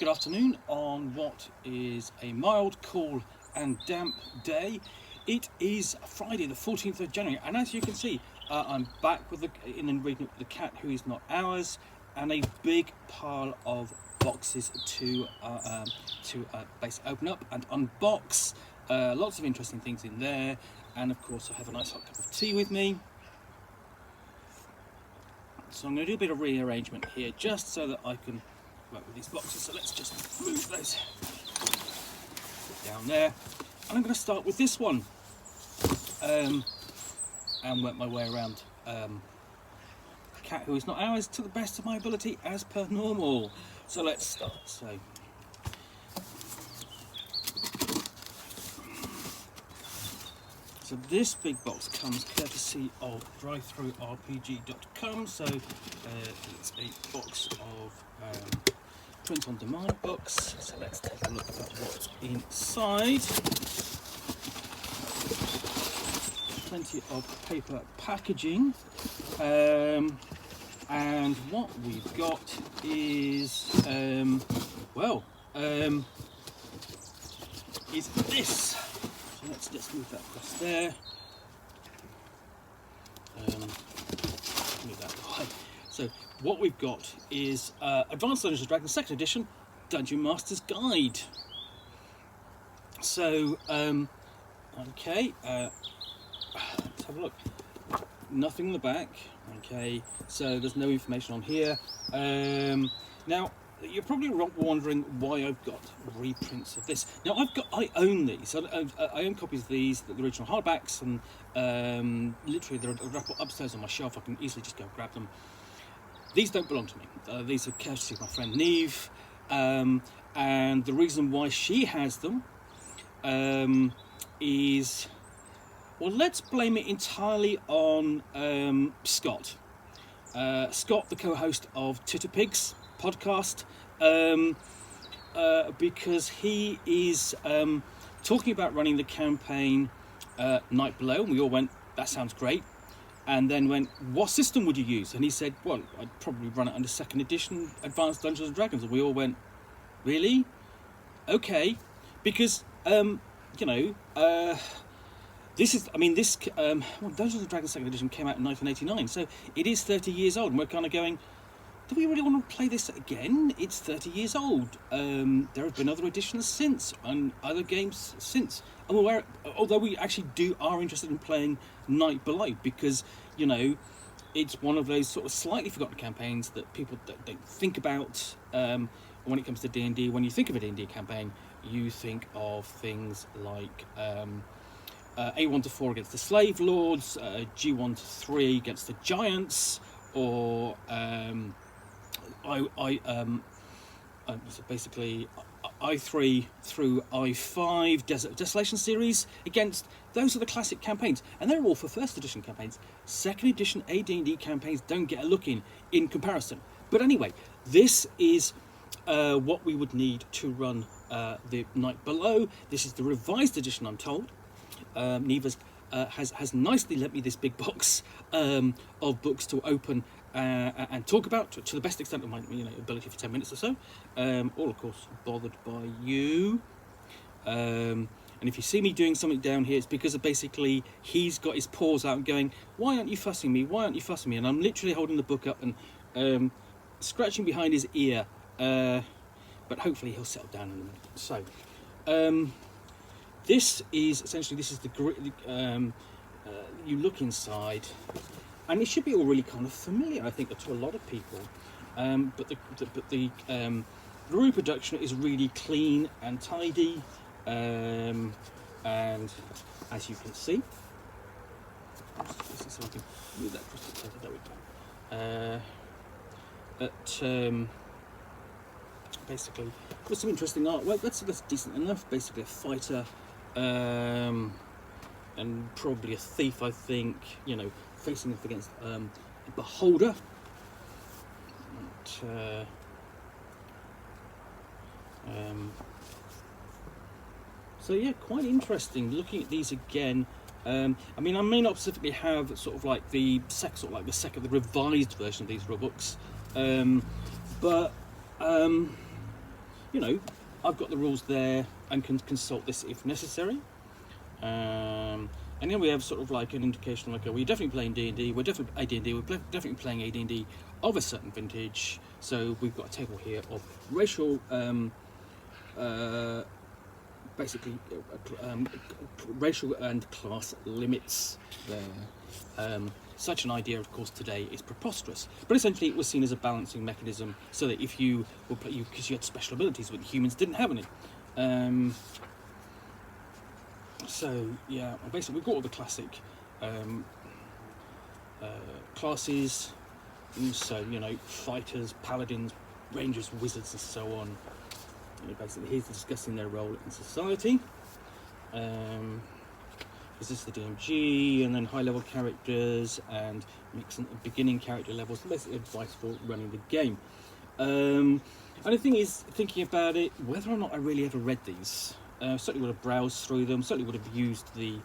Good afternoon on what is a mild, cool and damp day. It is Friday the 14th of January, and as you can see, I'm back with the cat who is not ours, and a big pile of boxes to basically open up and unbox. Lots of interesting things in there, and of course I have a nice hot cup of tea with me. So I'm going to do a bit of rearrangement here just so that I can work with these boxes. So let's just move those down there. And I'm going to start with this one and work my way around a cat who is not ours to the best of my ability as per normal. So let's start. So this big box comes courtesy of drivethrurpg.com. So it's a box of print on demand books. So let's take a look at what's inside. Plenty of paper packaging. And what we've got is is this. So let's just move that across there. Move that away. So what we've got is Advanced Dungeons & Dragons 2nd Edition Dungeon Master's Guide. So okay, let's have a look. Nothing in the back. Okay, so there's no information on here. Now you're probably wondering why I've got reprints of this. Now I own these. I own copies of these, the original hardbacks, and literally they're up upstairs on my shelf. I can easily just go grab them. These don't belong to me. These are courtesy of my friend Neve, and the reason why she has them is, well, let's blame it entirely on Scott. Scott, the co-host of Titter Pigs podcast, because he is talking about running the campaign Night Below, and we all went, that sounds great. And then went, what system would you use? And he said, well, I'd probably run it under 2nd edition Advanced Dungeons & Dragons. And we all went, really? Okay. Because, this is, Dungeons & Dragons 2nd edition came out in 1989. So it is 30 years old. And we're kind of going, do we really want to play this again? It's 30 years old. There have been other editions since, and other games since. I'm aware, although we actually are interested in playing Night Below, because, it's one of those sort of slightly forgotten campaigns that people don't think about when it comes to D&D. When you think of a D&D campaign, you think of things like A1 to 4 against the Slave Lords, G1 to 3 against the Giants, or basically I3 through I5 Desert of Desolation series against. Those are the classic campaigns, and they're all for 1st edition campaigns. 2nd edition AD&D campaigns don't get a look in comparison. But anyway, this is what we would need to run the Night Below. This is the revised edition, I'm told. Neve has nicely lent me this big box of books to open and talk about to the best extent of my ability for 10 minutes or so. All, of course, bothered by you. And if you see me doing something down here, it's because basically he's got his paws out and going, why aren't you fussing me? Why aren't you fussing me? And I'm literally holding the book up and scratching behind his ear. But hopefully he'll settle down in a minute. So, this is the you look inside, and it should be all really kind of familiar, I think, to a lot of people. But the reproduction is really clean and tidy, and as you can see, so I can move that across the table. There we go. Basically, with some interesting artwork. That's decent enough. Basically, a fighter. And probably a thief, I think, facing off against a beholder. So yeah, quite interesting looking at these again. I may not specifically have sort of like the revised version of these rulebooks, but you know, I've got the rules there and can consult this if necessary. And then we have sort of like an indication, like, we're definitely playing D&D, we're definitely AD&D, we're definitely playing AD&D of a certain vintage. So we've got a table here of racial, basically racial and class limits there. Such an idea, of course, today is preposterous, but essentially it was seen as a balancing mechanism, so that if you were because you had special abilities, but humans didn't have any. So yeah, basically we've got all the classic classes. So, you know, fighters, paladins, rangers, wizards, and so on. You know, basically, here's discussing their role in society. Is this the DMG, and then high-level characters, and mixing beginning character levels, basically advice for running the game. And the thing is, thinking about it, whether or not I really ever read these, certainly would have browsed through them, certainly would have used the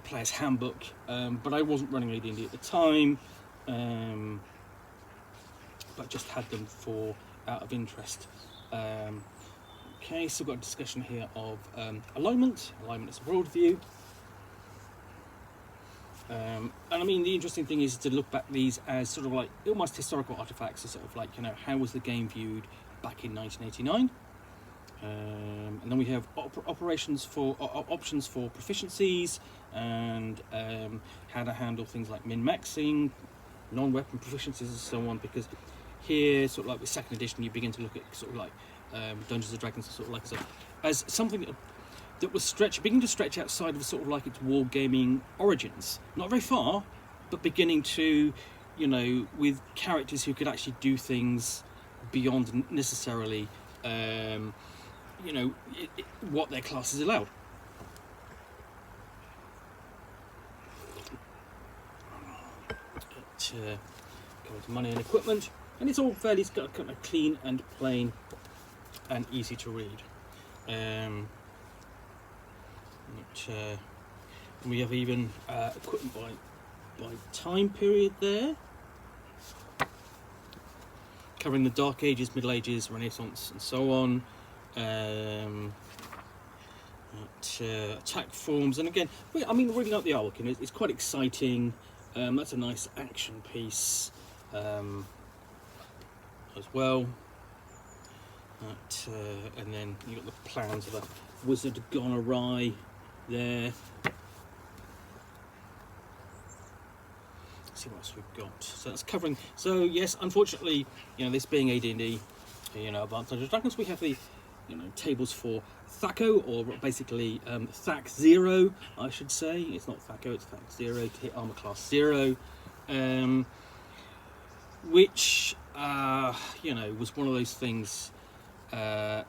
player's handbook, but I wasn't running AD&D at the time, but just had them for out of interest. Okay, so we've got a discussion here of alignment. Alignment is a worldview. And I mean, the interesting thing is to look back these as sort of like almost historical artifacts, sort of like, you know, how was the game viewed back in 1989? And then we have options for proficiencies, and how to handle things like min-maxing, non-weapon proficiencies, and so on. Because here, sort of like with second edition, you begin to look at sort of like Dungeons and Dragons, sort of like as something that was beginning to stretch outside of sort of like its wargaming origins. Not very far, but beginning to, you know, with characters who could actually do things beyond necessarily, you know, what their classes allowed. It covers money and equipment, and it's all fairly kind of clean and plain and easy to read. We have even equipment by time period there, covering the Dark Ages, Middle Ages, Renaissance, and so on. Attack forms, and again, I mean, reading out the artwork, and it's quite exciting. That's a nice action piece as well. And then you got the plans of a wizard gone awry there. Let's see what else we've got. So that's covering. So yes, unfortunately, you know, this being AD&D, you know, Advanced Dungeons and Dragons, we have the, you know, tables for THACO, or basically THAC 0, I should say. It's not THACO, it's THAC 0 to hit armor class 0, which you know, was one of those things that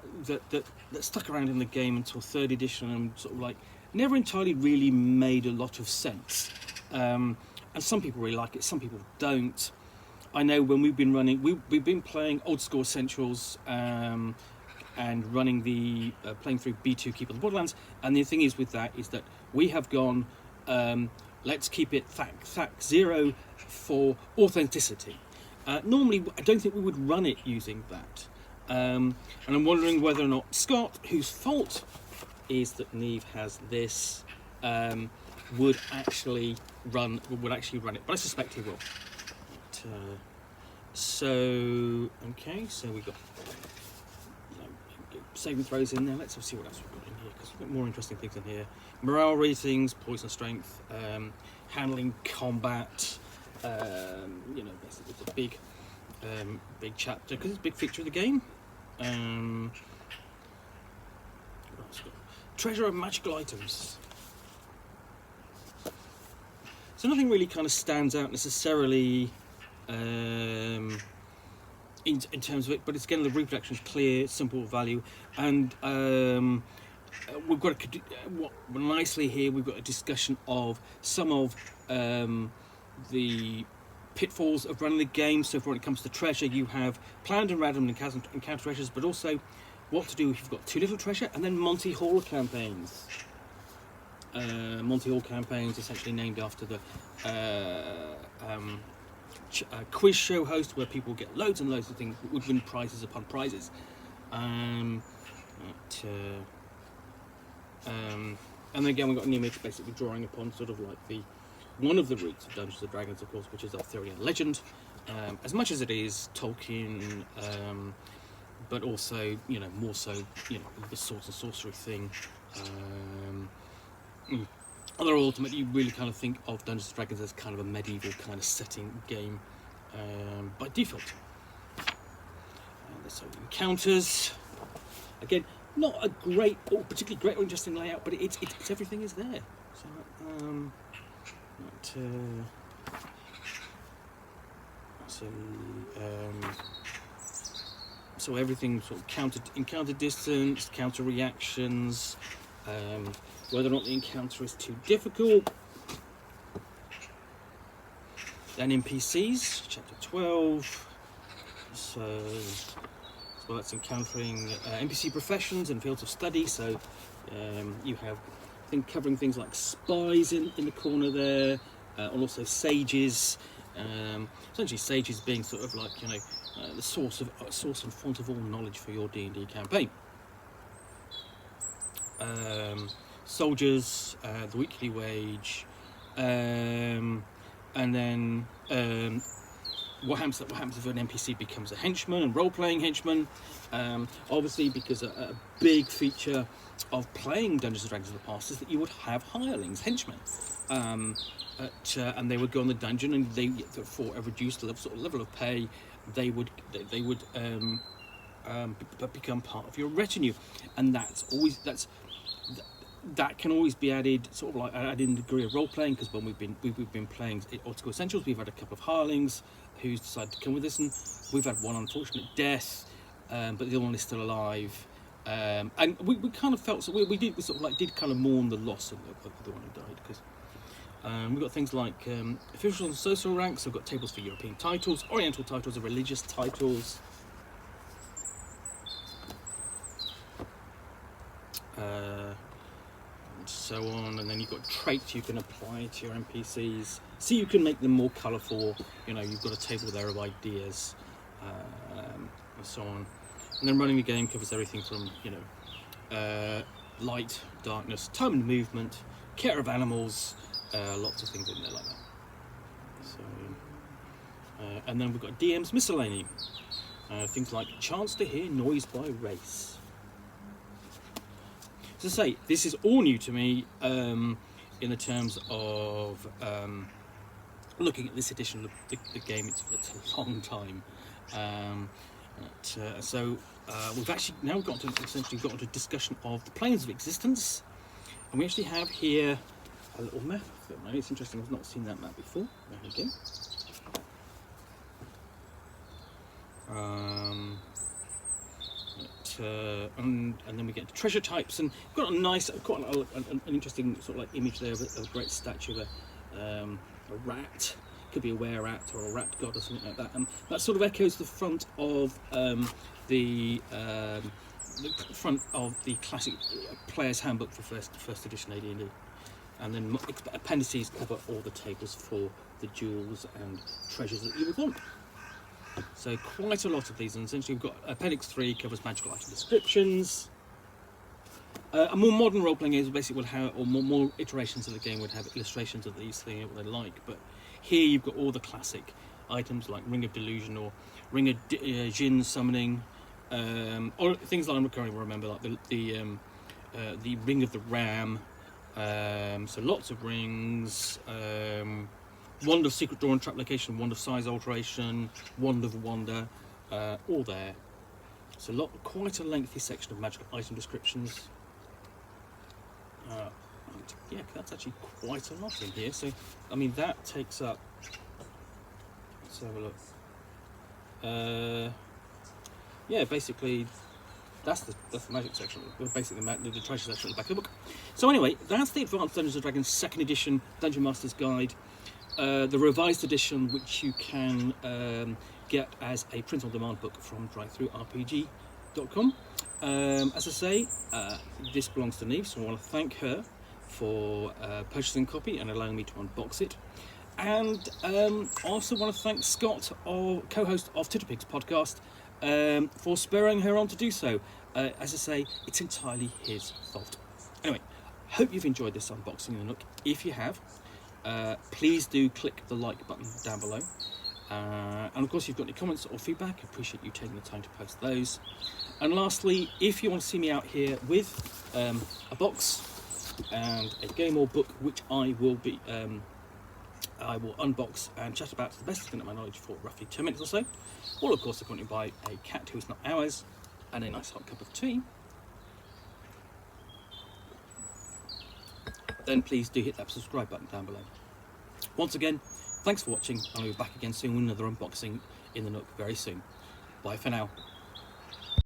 stuck around in the game until 3rd edition, and sort of like never entirely really made a lot of sense. And some people really like it, some people don't. I know when we've been running, we've been playing Old School Essentials, and running the playing through B2 Keep of the Borderlands, and the thing is with that is that we have gone, let's keep it THAC 0 for authenticity. Normally, I don't think we would run it using that. And I'm wondering whether or not Scott, whose fault is that Neve has this, would actually run it, but I suspect he will. So okay, so we got, you know, saving throws in there. Let's see what else we've got in here, because we've got more interesting things in here. Morale ratings, poison strength, handling combat. You know, basically it's a big chapter because it's a big feature of the game. Treasure of magical items. So nothing really kind of stands out necessarily in terms of it, but it's again, the reproduction is clear, simple value, and we've got nicely here. We've got a discussion of some of the pitfalls of running the game. So when it comes to treasure, you have planned and random encounter treasures, but also what to do if you've got too little treasure, and then Monty Hall campaigns. Monty Hall campaigns, essentially named after the quiz show host, where people get loads and loads of things, would win prizes upon prizes. But, and again, we've got an image basically drawing upon sort of like one of the roots of Dungeons and Dragons, of course, which is Arthurian legend. As much as it is Tolkien, but also, more so, the swords and sorcery thing. Although ultimately, you really kind of think of Dungeons and Dragons as kind of a medieval kind of setting game by default. There's some encounters. Again, not a great, or particularly great or interesting layout, but it's everything is there. So everything sort of encounter distance, counter reactions, whether or not the encounter is too difficult. Then NPCs, chapter 12. So that's encountering NPC professions and fields of study. So you have covering things like spies in the corner there, and also sages. Essentially, sages being sort of like the source and font of all knowledge for your D&D campaign. Soldiers, the weekly wage, and then what happens if an NPC becomes a henchman and role-playing henchman? Obviously, because a big feature of playing Dungeons and Dragons in the past is that you would have hirelings, henchmen, and they would go on the dungeon, and they, for a reduced level of pay, they would become part of your retinue, and that can always be added, sort of like added in a degree of role playing, because when we've been playing Old School Essentials, we've had a couple of hirelings who's decided to come with us, and we've had one unfortunate death, but the other one is still alive, and we kind of felt, so we did kind of mourn the loss of the one who died, because we've got things like official and social ranks. We've got tables for European titles, Oriental titles, and religious titles. And so on, and then you've got traits you can apply to your NPCs, so you can make them more colourful. You've got a table there of ideas, and so on. And then running the game covers everything from light, darkness, time and movement, care of animals, lots of things in there like that. So, and then we've got DM's miscellany, things like chance to hear noise by race. To say, this is all new to me in the terms of looking at this edition of the game. It's a long time. We've actually now got to a discussion of the planes of existence, and we actually have here a little map. It's interesting, I've not seen that map before. There we go. And then we get to treasure types, and we've got a nice, quite an interesting sort of like image there of a great statue of a rat. Could be a were-rat or a rat god or something like that, and that sort of echoes the front of the classic player's handbook for first edition AD&D, and then appendices cover all the tables for the jewels and treasures that you would want. So quite a lot of these, and essentially we've got Appendix 3 covers magical item descriptions. A more modern role-playing game basically would have, or more iterations of the game would have illustrations of these things, what they like, but here you've got all the classic items like Ring of Delusion or Ring of Jinn summoning, or things that I'm recurring remember, like the Ring of the Ram, so lots of rings, Wand of Secret Door and Trap Location, Wand of Size Alteration, Wand of Wonder, all there. So quite a lengthy section of magical item descriptions. Yeah, that's actually quite a lot in here. So, I mean, that takes up. Let's have a look. Yeah, basically, that's the magic section. Basically, the treasure section at the back of the book. So anyway, that's the Advanced Dungeons & Dragons 2nd edition Dungeon Master's Guide. The revised edition, which you can get as a print-on-demand book from drive-thrurpg.com. As I say, this belongs to Neve, so I want to thank her for purchasing a copy and allowing me to unbox it. And I also want to thank Scott, co-host of Titterpigs podcast, for spurring her on to do so. As I say, it's entirely his fault. Anyway, hope you've enjoyed this unboxing of the Nook. If you have, please do click the like button down below. And of course, if you've got any comments or feedback, I appreciate you taking the time to post those. And lastly, if you want to see me out here with a box and a game or book, which I will unbox and chat about to the best extent of my knowledge for roughly 10 minutes or so, or of course accompanied by a cat who is not ours and a nice hot cup of tea, then please do hit that subscribe button down below. Once again, thanks for watching, and I'll be back again soon with another unboxing in the Nook very soon. Bye for now.